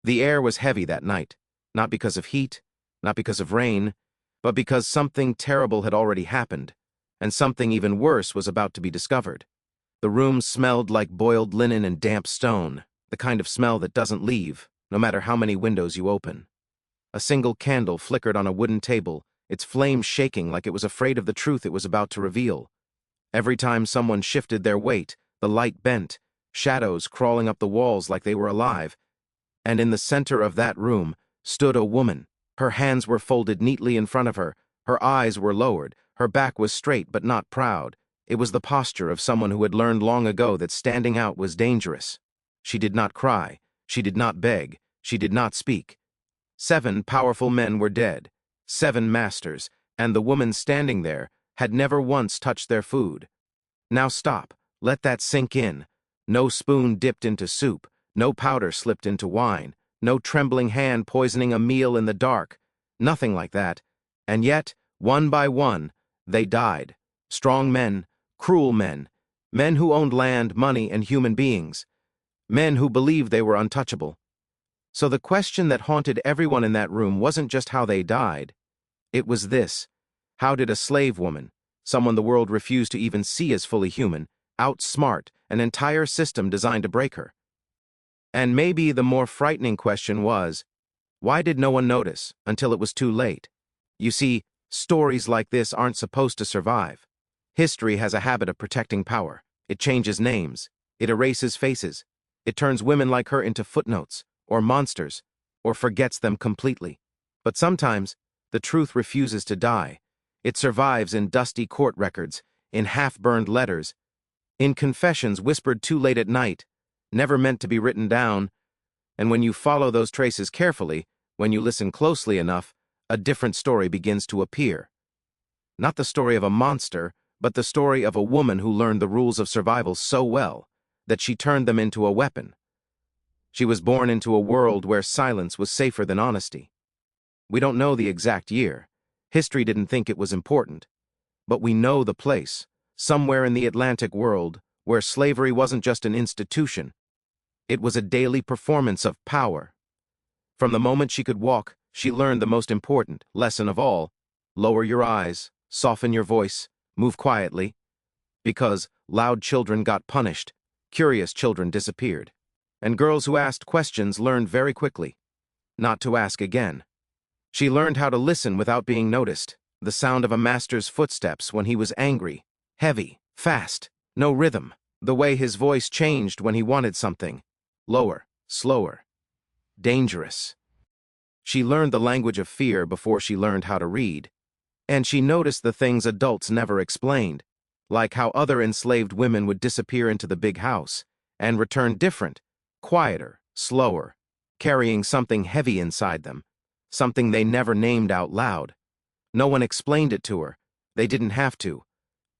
The air was heavy that night, not because of heat, not because of rain, but because something terrible had already happened, and something even worse was about to be discovered. The room smelled like boiled linen and damp stone, the kind of smell that doesn't leave, no matter how many windows you open. A single candle flickered on a wooden table, its flame shaking like it was afraid of the truth it was about to reveal. Every time someone shifted their weight, the light bent, shadows crawling up the walls like they were alive. And in the center of that room stood a woman. Her hands were folded neatly in front of her, her eyes were lowered, her back was straight but not proud. It was the posture of someone who had learned long ago that standing out was dangerous. She did not cry, she did not beg, she did not speak. 7 powerful men were dead, 7 masters, and the woman standing there had never once touched their food. Now stop, let that sink in. No spoon dipped into soup, no powder slipped into wine, no trembling hand poisoning a meal in the dark, nothing like that. And yet, one by one, they died. Strong men, cruel men, men who owned land, money, and human beings, men who believed they were untouchable. So the question that haunted everyone in that room wasn't just how they died. It was this: how did a slave woman, someone the world refused to even see as fully human, outsmart an entire system designed to break her? And maybe the more frightening question was, why did no one notice until it was too late? You see, stories like this aren't supposed to survive. History has a habit of protecting power. It changes names. It erases faces. It turns women like her into footnotes, or monsters, or forgets them completely. But sometimes, the truth refuses to die. It survives in dusty court records, in half-burned letters, in confessions whispered too late at night, never meant to be written down. And when you follow those traces carefully, when you listen closely enough, a different story begins to appear. Not the story of a monster, but the story of a woman who learned the rules of survival so well that she turned them into a weapon. She was born into a world where silence was safer than honesty. We don't know the exact year. History didn't think it was important. But we know the place, somewhere in the Atlantic world, where slavery wasn't just an institution. It was a daily performance of power. From the moment she could walk, she learned the most important lesson of all: lower your eyes, soften your voice, move quietly. Because loud children got punished, curious children disappeared. And girls who asked questions learned very quickly not to ask again. She learned how to listen without being noticed, the sound of a master's footsteps when he was angry, heavy, fast, no rhythm, the way his voice changed when he wanted something, lower, slower, dangerous. She learned the language of fear before she learned how to read. And she noticed the things adults never explained, like how other enslaved women would disappear into the big house and return different, quieter, slower, carrying something heavy inside them, something they never named out loud. No one explained it to her. They didn't have to.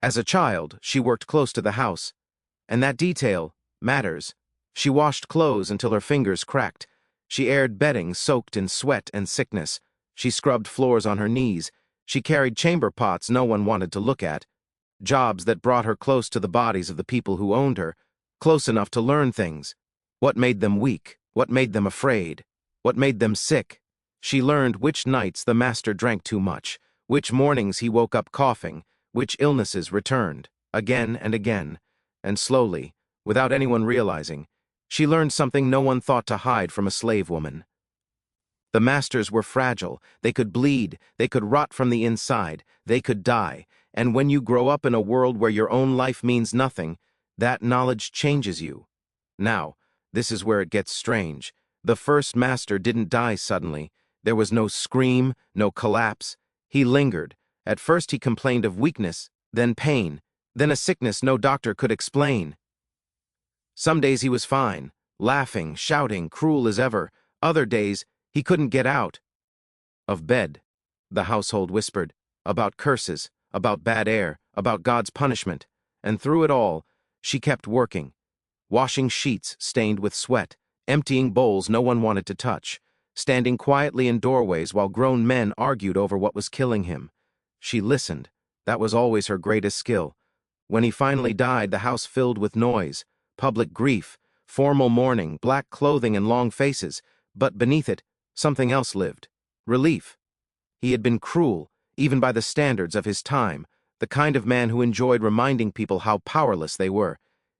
As a child, she worked close to the house, and that detail matters. She washed clothes until her fingers cracked. She aired bedding soaked in sweat and sickness. She scrubbed floors on her knees. She carried chamber pots no one wanted to look at. Jobs that brought her close to the bodies of the people who owned her, close enough to learn things. What made them weak? What made them afraid? What made them sick? She learned which nights the master drank too much, which mornings he woke up coughing, which illnesses returned, again and again. And slowly, without anyone realizing, she learned something no one thought to hide from a slave woman. The masters were fragile. They could bleed. They could rot from the inside. They could die. And when you grow up in a world where your own life means nothing, that knowledge changes you. Now, this is where it gets strange. The first master didn't die suddenly. There was no scream, no collapse. He lingered. At first he complained of weakness, then pain, then a sickness no doctor could explain. Some days he was fine, laughing, shouting, cruel as ever. Other days, he couldn't get out of bed. The household whispered about curses, about bad air, about God's punishment. And through it all, she kept working, washing sheets stained with sweat, emptying bowls no one wanted to touch, standing quietly in doorways while grown men argued over what was killing him. She listened. That was always her greatest skill. When he finally died, the house filled with noise, public grief, formal mourning, black clothing and long faces, But beneath it, something else lived. Relief. He had been cruel, even by the standards of his time, the kind of man who enjoyed reminding people how powerless they were.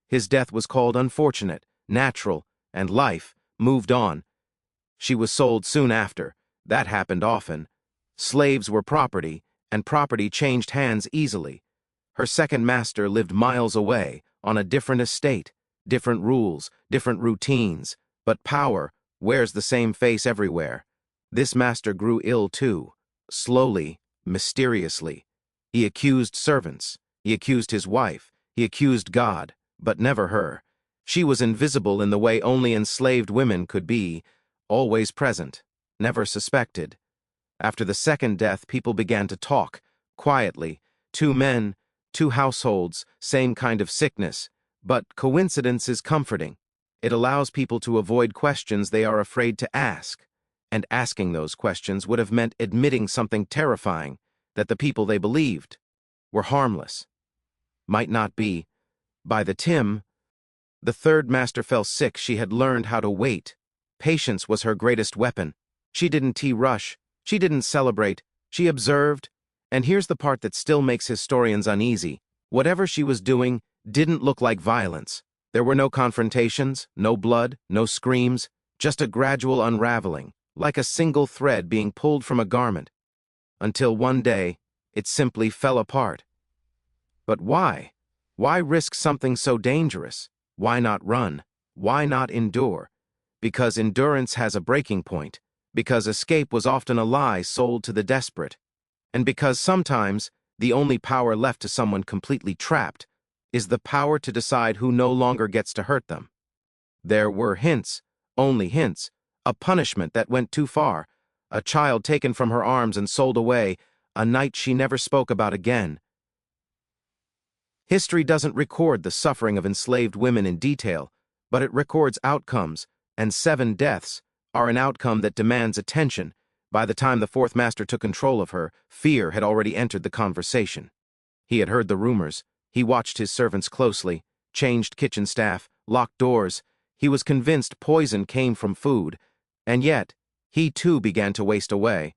His death was called unfortunate, natural, and life moved on. She was sold soon after. That happened often. Slaves were property, and property changed hands easily. Her second master lived miles away, on a different estate, different rules, different routines, but power wears the same face everywhere. This master grew ill too, slowly, mysteriously. He accused servants, he accused his wife, he accused God, but never her. She was invisible in the way only enslaved women could be, always present, never suspected. After the second death, people began to talk, quietly. 2 men, 2 households, same kind of sickness. But coincidence is comforting. It allows people to avoid questions they are afraid to ask. And asking those questions would have meant admitting something terrifying, that the people they believed were harmless. Might not be. By the time the third master fell sick, she had learned how to wait. Patience was her greatest weapon. She didn't rush. She didn't celebrate. She observed. And here's the part that still makes historians uneasy. Whatever she was doing didn't look like violence. There were no confrontations, no blood, no screams, just a gradual unraveling, like a single thread being pulled from a garment. Until one day, it simply fell apart. But why? Why risk something so dangerous? Why not run? Why not endure? Because endurance has a breaking point. Because escape was often a lie sold to the desperate. And because sometimes the only power left to someone completely trapped is the power to decide who no longer gets to hurt them. There were hints, only hints, a punishment that went too far, a child taken from her arms and sold away, a night she never spoke about again. History doesn't record the suffering of enslaved women in detail, but it records outcomes, and 7 deaths are an outcome that demands attention. By the time the fourth master took control of her, fear had already entered the conversation. He had heard the rumors. He watched his servants closely, changed kitchen staff, locked doors. He was convinced poison came from food, and yet he too began to waste away.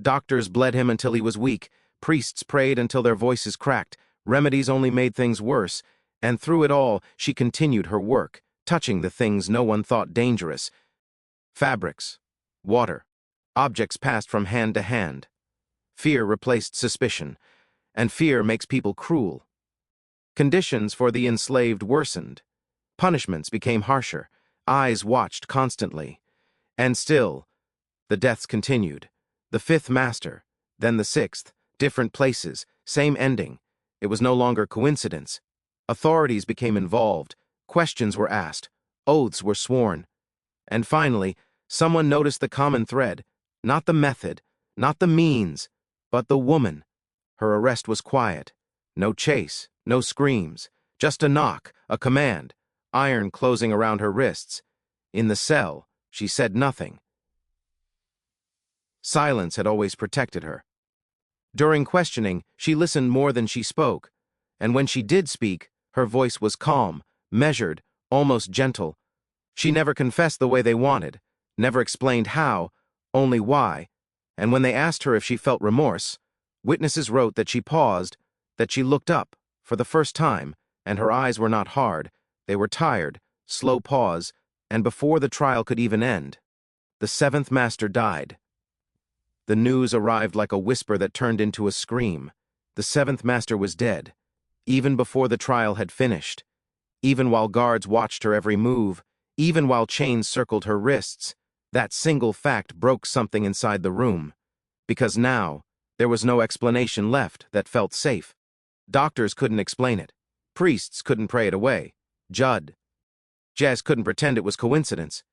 Doctors bled him until he was weak. Priests prayed until their voices cracked. Remedies only made things worse. And through it all, she continued her work, touching the things no one thought dangerous. Fabrics, water, objects passed from hand to hand. Fear replaced suspicion, and fear makes people cruel. Conditions for the enslaved worsened. Punishments became harsher. Eyes watched constantly. And still, the deaths continued. The 5th master, then the 6th, different places, same ending. It was no longer coincidence. Authorities became involved. Questions were asked. Oaths were sworn. And finally, someone noticed the common thread. Not the method, not the means, but the woman. Her arrest was quiet. No chase, no screams. Just a knock, a command. Iron closing around her wrists. In the cell, she said nothing. Silence had always protected her. During questioning, she listened more than she spoke. And when she did speak, her voice was calm, measured, almost gentle. She never confessed the way they wanted, never explained how, only why. And when they asked her if she felt remorse, witnesses wrote that she paused, that she looked up, for the first time, and her eyes were not hard, they were tired, slow pause, and before the trial could even end, the 7th master died. The news arrived like a whisper that turned into a scream. The 7th master was dead, even before the trial had finished, even while guards watched her every move, even while chains circled her wrists. That single fact broke something inside the room, because now there was no explanation left that felt safe. Doctors couldn't explain it. Priests couldn't pray it away. Jazz couldn't pretend it was coincidence.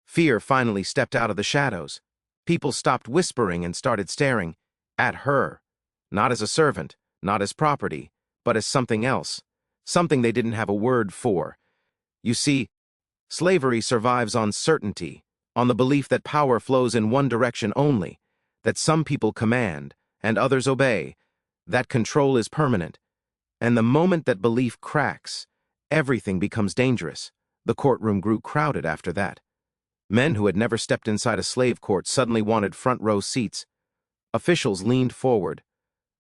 Fear finally stepped out of the shadows. People stopped whispering and started staring at her, not as a servant, not as property, but as something else, something they didn't have a word for. You see, slavery survives on certainty, on the belief that power flows in one direction only, that some people command and others obey, that control is permanent. And the moment that belief cracks, everything becomes dangerous. The courtroom grew crowded after that. Men who had never stepped inside a slave court suddenly wanted front-row seats. Officials leaned forward.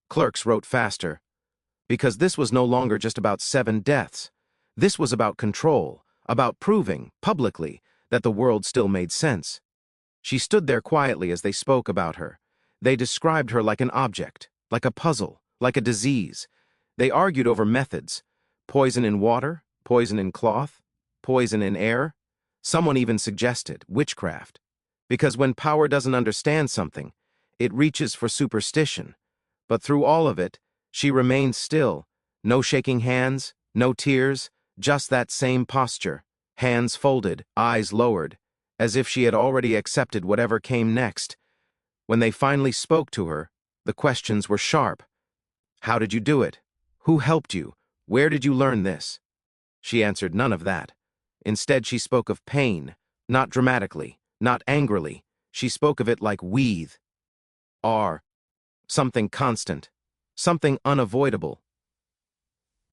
Clerks wrote faster. Because this was no longer just about 7 deaths. This was about control, about proving, publicly, that the world still made sense. She stood there quietly as they spoke about her. They described her like an object, like a puzzle, like a disease. They argued over methods. Poison in water, poison in cloth, poison in air. Someone even suggested witchcraft. Because when power doesn't understand something, it reaches for superstition. But through all of it, she remained still. No shaking hands, no tears, just that same posture. Hands folded, eyes lowered, as if she had already accepted whatever came next. When they finally spoke to her, the questions were sharp. How did you do it? Who helped you? Where did you learn this? She answered none of that. Instead, she spoke of pain, not dramatically, not angrily. She spoke of it like weathe. Something constant, something unavoidable.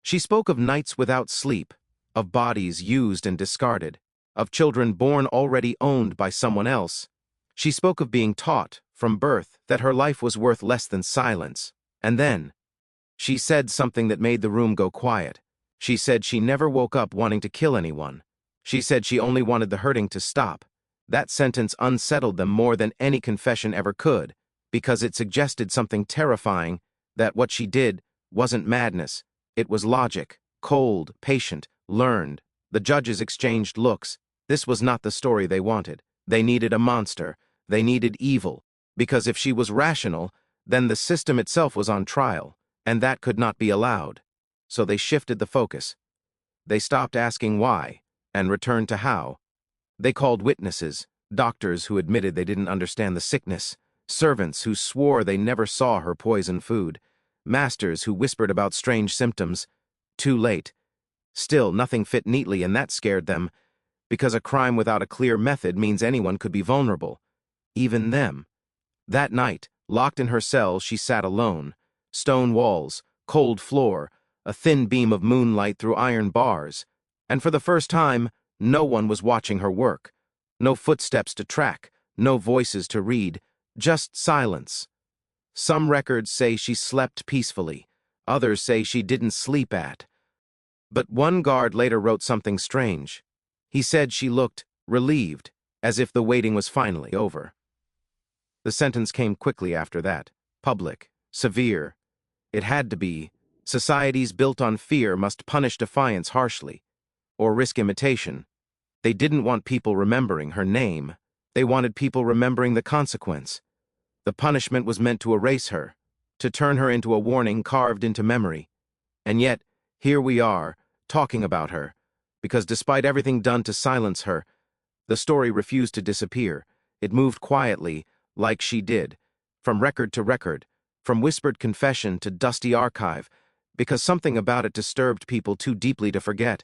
She spoke of nights without sleep, of bodies used and discarded, of children born already owned by someone else. She spoke of being taught, from birth, that her life was worth less than silence. And then, she said something that made the room go quiet. She said she never woke up wanting to kill anyone. She said she only wanted the hurting to stop. That sentence unsettled them more than any confession ever could, because it suggested something terrifying, that what she did wasn't madness. It was logic, cold, patient, learned. The judges exchanged looks. This was not the story they wanted. They needed a monster. They needed evil. Because if she was rational, then the system itself was on trial, and that could not be allowed. So they shifted the focus. They stopped asking why, and returned to how. They called witnesses, doctors who admitted they didn't understand the sickness, servants who swore they never saw her poison food, masters who whispered about strange symptoms. Too late. Still, nothing fit neatly, and that scared them, because a crime without a clear method means anyone could be vulnerable. Even them. That night, locked in her cell, she sat alone. Stone walls, cold floor, a thin beam of moonlight through iron bars. And for the first time, no one was watching her work. No footsteps to track, no voices to read, just silence. Some records say she slept peacefully. Others say she didn't sleep at. But one guard later wrote something strange. He said she looked relieved, as if the waiting was finally over. The sentence came quickly after that. Public, severe. It had to be. Societies built on fear must punish defiance harshly, or risk imitation. They didn't want people remembering her name. They wanted people remembering the consequence. The punishment was meant to erase her, to turn her into a warning carved into memory. And yet, here we are, talking about her, because despite everything done to silence her, the story refused to disappear. It moved quietly, like she did, from record to record, from whispered confession to dusty archive, because something about it disturbed people too deeply to forget.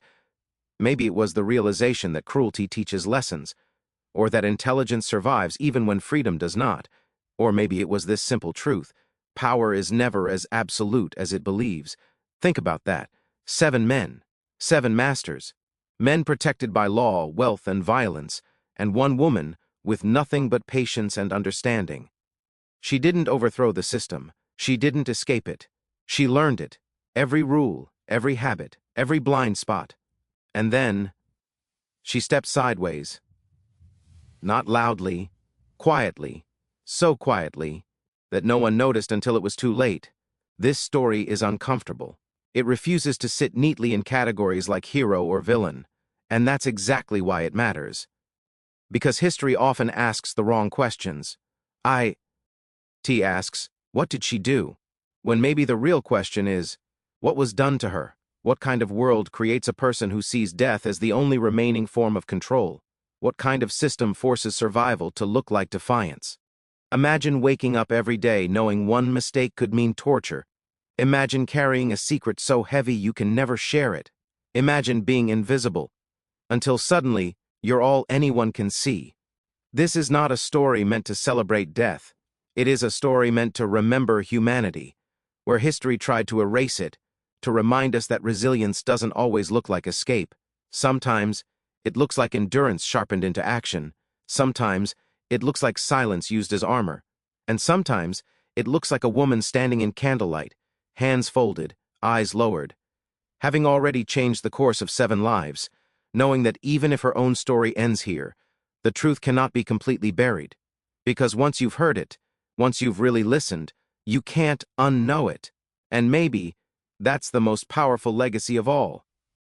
Maybe it was the realization that cruelty teaches lessons, or that intelligence survives even when freedom does not. Or maybe it was this simple truth: power is never as absolute as it believes. Think about that. 7 men, 7 masters, men protected by law, wealth, and violence, and one woman with nothing but patience and understanding. She didn't overthrow the system. She didn't escape it. She learned it. Every rule, every habit, every blind spot. And then, she stepped sideways. Not loudly, quietly, so quietly that no one noticed until it was too late. This story is uncomfortable. It refuses to sit neatly in categories like hero or villain. And that's exactly why it matters. Because history often asks the wrong questions. T asks, what did she do? When maybe the real question is, what was done to her? What kind of world creates a person who sees death as the only remaining form of control? What kind of system forces survival to look like defiance? Imagine waking up every day knowing one mistake could mean torture. Imagine carrying a secret so heavy you can never share it. Imagine being invisible, until suddenly you're all anyone can see. This is not a story meant to celebrate death. It is a story meant to remember humanity, where history tried to erase it, to remind us that resilience doesn't always look like escape. Sometimes, it looks like endurance sharpened into action, Sometimes it looks like silence used as armor, and sometimes it looks like a woman standing in candlelight, hands folded, eyes lowered, having already changed the course of 7 lives, knowing that even if her own story ends here, the truth cannot be completely buried, because once you've heard it, once you've really listened, you can't unknow it. And maybe that's the most powerful legacy of all.